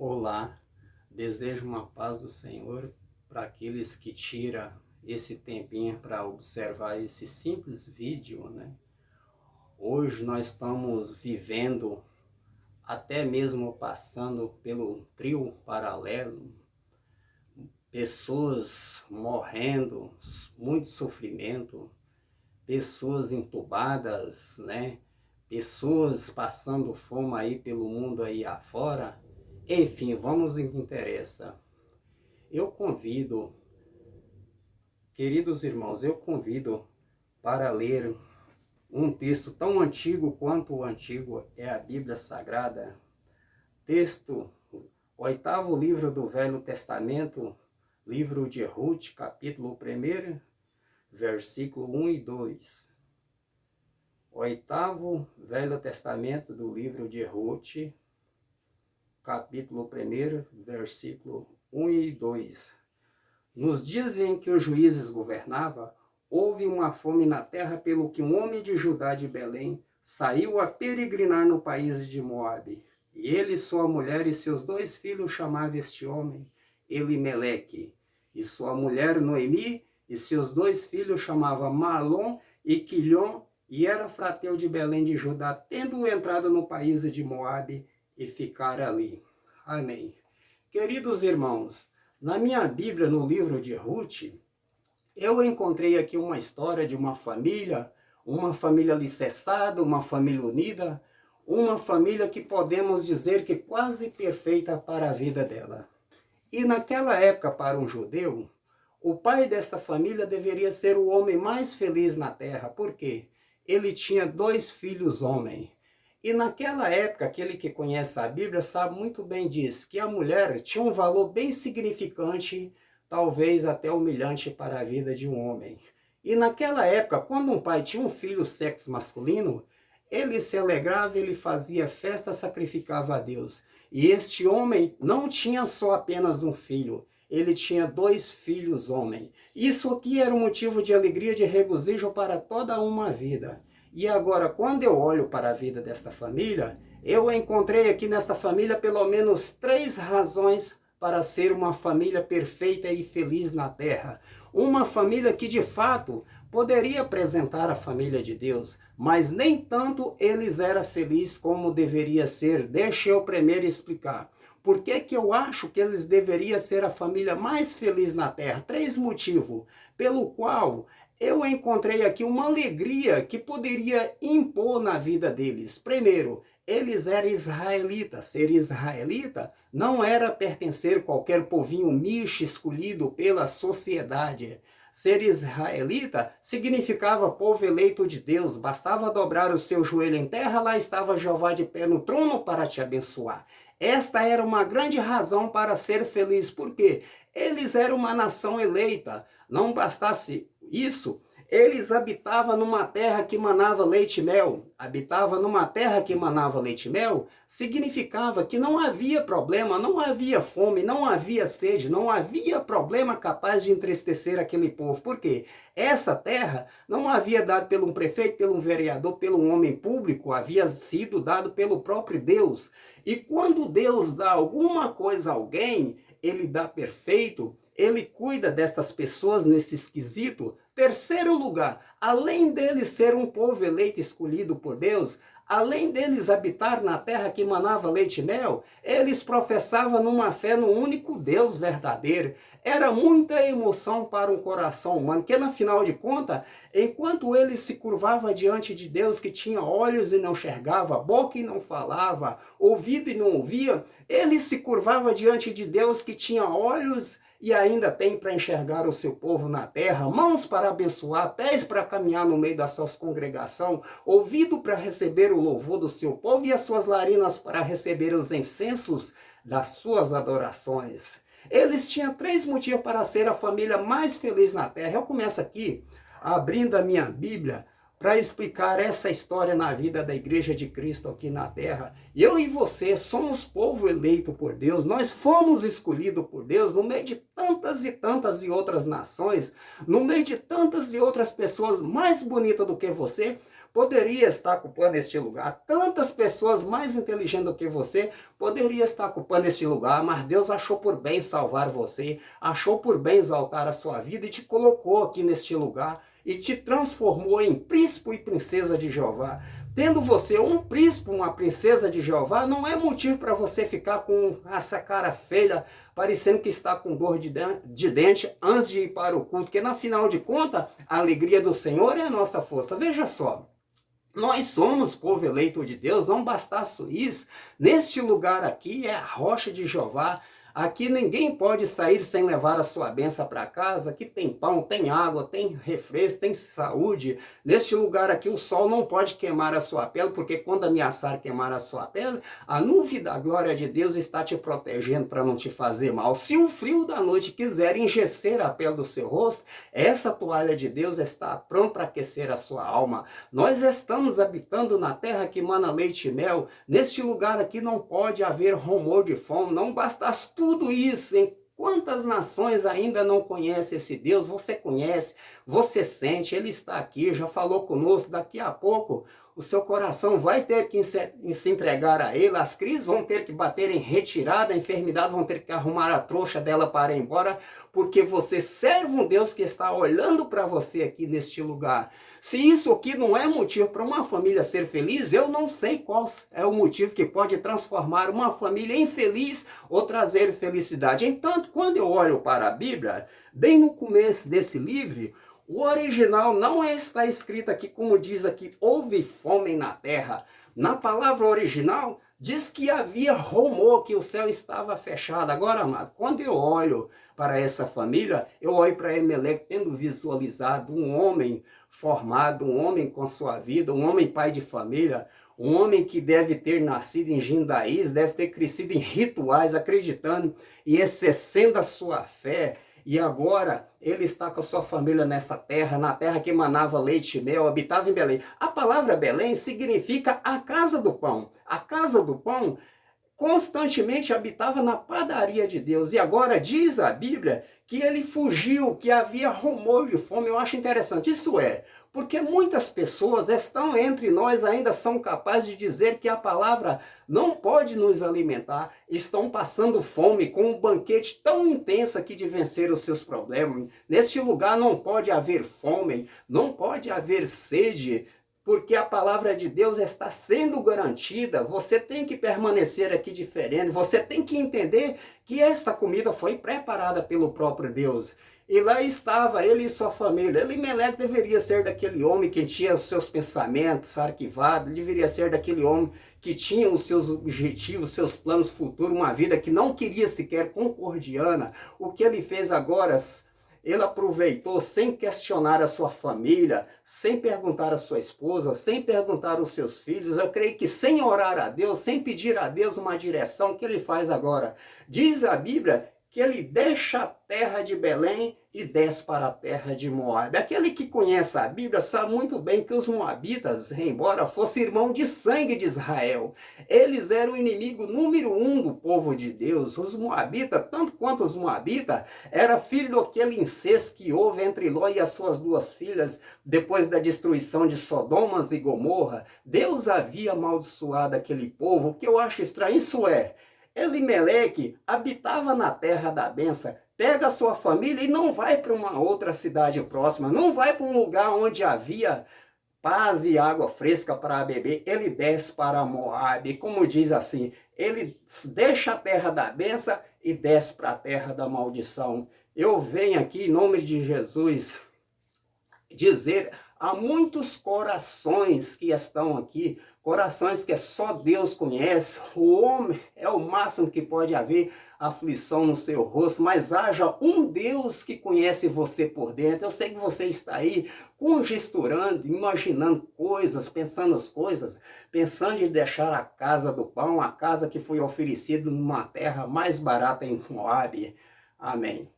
Olá, desejo uma paz do Senhor para aqueles que tiram esse tempinho para observar esse simples vídeo, né? Hoje nós estamos vivendo, até mesmo passando pelo trio paralelo, pessoas morrendo, muito sofrimento, pessoas entubadas, né? Pessoas passando fome aí pelo mundo aí afora. Enfim, vamos ao que interessa. Eu convido, queridos irmãos, eu convido para ler um texto tão antigo quanto o antigo é a Bíblia Sagrada. Texto, oitavo livro do Velho Testamento, livro de Ruth, capítulo 1, versículo 1 e 2. Oitavo Velho Testamento do livro de Ruth, capítulo 1, versículo 1 e 2. Nos dias em que os juízes governavam, houve uma fome na terra, pelo que um homem de Judá de Belém saiu a peregrinar no país de Moabe. E ele, sua mulher e seus 2 filhos chamavam este homem Elimeleque. E sua mulher Noemi e seus 2 filhos chamavam Malom e Quilion, e era fratel de Belém de Judá, tendo entrado no país de Moabe e ficar ali. Amém. Queridos irmãos, na minha Bíblia, no livro de Ruth, eu encontrei aqui uma história de uma família alicerçada, uma família unida, uma família que podemos dizer que quase perfeita para a vida dela. E naquela época, para um judeu, o pai desta família deveria ser o homem mais feliz na terra. Por quê? Ele tinha 2 filhos homens. E naquela época, aquele que conhece a Bíblia sabe muito bem disso, que a mulher tinha um valor bem significante, talvez até humilhante para a vida de um homem. E naquela época, quando um pai tinha um filho sexo masculino, ele se alegrava, ele fazia festa, sacrificava a Deus. E este homem não tinha só apenas um filho, ele tinha 2 filhos homens. Isso aqui era um motivo de alegria, de regozijo para toda uma vida. E agora, quando eu olho para a vida desta família, eu encontrei aqui nesta família pelo menos 3 razões para ser uma família perfeita e feliz na terra. Uma família que, de fato, poderia apresentar a família de Deus, mas nem tanto eles eram felizes como deveria ser. Deixa eu primeiro explicar. Por que que eu acho que eles deveriam ser a família mais feliz na terra? 3 motivos, pelo qual eu encontrei aqui uma alegria que poderia impor na vida deles. Primeiro, eles eram israelitas. Ser israelita não era pertencer a qualquer povinho misto escolhido pela sociedade. Ser israelita significava povo eleito de Deus. Bastava dobrar o seu joelho em terra, lá estava Jeová de pé no trono para te abençoar. Esta era uma grande razão para ser feliz, porque eles eram uma nação eleita. Não bastasse isso, eles habitavam numa terra que manava leite e mel. Habitava numa terra que manava leite e mel significava que não havia problema, não havia fome, não havia sede, não havia problema capaz de entristecer aquele povo. Por quê? Essa terra não havia dado pelo um prefeito, pelo um vereador, pelo um homem público, havia sido dado pelo próprio Deus. E quando Deus dá alguma coisa a alguém, ele dá perfeito, ele cuida destas pessoas nesse esquisito. Terceiro lugar, além deles ser um povo eleito escolhido por Deus, além deles habitar na terra que manava leite e mel, eles professavam numa fé no único Deus verdadeiro. Era muita emoção para um coração humano, que no final de contas, enquanto ele se curvava diante de Deus, que tinha olhos e não enxergava, boca e não falava, ouvido e não ouvia, ele se curvava diante de Deus, que tinha olhos e ainda tem para enxergar o seu povo na terra, mãos para abençoar, pés para caminhar no meio da sua congregação, ouvido para receber o louvor do seu povo e as suas narinas para receber os incensos das suas adorações. Eles tinham 3 motivos para ser a família mais feliz na terra. Eu começo aqui, abrindo a minha Bíblia, para explicar essa história na vida da Igreja de Cristo aqui na terra. Eu e você somos povo eleito por Deus, nós fomos escolhidos por Deus no meio de tantas e outras nações, no meio de tantas e outras pessoas mais bonitas do que você, poderia estar ocupando este lugar. Tantas pessoas mais inteligentes do que você poderiam estar ocupando este lugar, mas Deus achou por bem salvar você, achou por bem exaltar a sua vida e te colocou aqui neste lugar e te transformou em príncipe e princesa de Jeová. Tendo você um príncipe, uma princesa de Jeová, não é motivo para você ficar com essa cara feia, parecendo que está com dor de dente antes de ir para o culto, porque, na final de contas, a alegria do Senhor é a nossa força. Veja só, nós somos povo eleito de Deus, não bastasse isso, neste lugar aqui é a rocha de Jeová. Aqui ninguém pode sair sem levar a sua bênção para casa. Aqui tem pão, tem água, tem refresco, tem saúde. Neste lugar aqui o sol não pode queimar a sua pele, porque quando ameaçar queimar a sua pele, a nuvem da glória de Deus está te protegendo para não te fazer mal. Se o frio da noite quiser engecer a pele do seu rosto, essa toalha de Deus está pronta para aquecer a sua alma. Nós estamos habitando na terra que mana leite e mel. Neste lugar aqui não pode haver rumor de fome, não basta tudo isso. Em quantas nações ainda não conhecem esse Deus? Você conhece, você sente, Ele está aqui, já falou conosco. Daqui a pouco o seu coração vai ter que se entregar a Ele, as crises vão ter que bater em retirada, a enfermidade vão ter que arrumar a trouxa dela para ir embora, porque você serve um Deus que está olhando para você aqui neste lugar. Se isso aqui não é motivo para uma família ser feliz, eu não sei qual é o motivo que pode transformar uma família infeliz ou trazer felicidade. Entanto, quando eu olho para a Bíblia, bem no começo desse livro, o original não está escrito aqui como diz aqui, houve fome na terra. Na palavra original, diz que havia rumor, que o céu estava fechado. Agora, amado, quando eu olho para essa família, eu olho para Emelec tendo visualizado um homem formado, um homem com sua vida, um homem pai de família, um homem que deve ter nascido em Jindaís, deve ter crescido em rituais, acreditando e exercendo a sua fé. E agora ele está com a sua família nessa terra, na terra que emanava leite e mel, habitava em Belém. A palavra Belém significa a casa do pão. A casa do pão constantemente habitava na padaria de Deus. E agora diz a Bíblia que ele fugiu, que havia rumor de fome. Eu acho interessante. Isso é, porque muitas pessoas estão entre nós, ainda são capazes de dizer que a palavra não pode nos alimentar, estão passando fome com um banquete tão intenso aqui de vencer os seus problemas. Neste lugar não pode haver fome, não pode haver sede, porque a palavra de Deus está sendo garantida. Você tem que permanecer aqui diferente, você tem que entender que esta comida foi preparada pelo próprio Deus. E lá estava ele e sua família. Elimeleque deveria ser daquele homem que tinha os seus pensamentos arquivados, deveria ser daquele homem que tinha os seus objetivos, seus planos futuros, uma vida que não queria sequer concordiana. O que ele fez agora, ele aproveitou sem questionar a sua família, sem perguntar a sua esposa, sem perguntar aos seus filhos. Eu creio que sem orar a Deus, sem pedir a Deus uma direção, o que ele faz agora? Diz a Bíblia que ele deixa a terra de Belém e desce para a terra de Moabe. Aquele que conhece a Bíblia sabe muito bem que os moabitas, embora fossem irmãos de sangue de Israel, eles eram o inimigo número 1 do povo de Deus. Os moabitas, tanto quanto os moabitas, era filho daquele incesto que houve entre Ló e as suas duas filhas, depois da destruição de Sodomas e Gomorra. Deus havia amaldiçoado aquele povo. O que eu acho estranho, isso é, Elimeleque habitava na terra da bênção, pega a sua família e não vai para uma outra cidade próxima, não vai para um lugar onde havia paz e água fresca para beber, ele desce para Moabe, como diz assim, ele deixa a terra da bênção e desce para a terra da maldição. Eu venho aqui em nome de Jesus dizer a muitos corações que estão aqui, corações que só Deus conhece. O homem é o máximo que pode haver aflição no seu rosto, mas haja um Deus que conhece você por dentro. Eu sei que você está aí congesturando, imaginando coisas, pensando as coisas, pensando em deixar a casa do pão, a casa que foi oferecida numa terra mais barata em Moabe. Amém.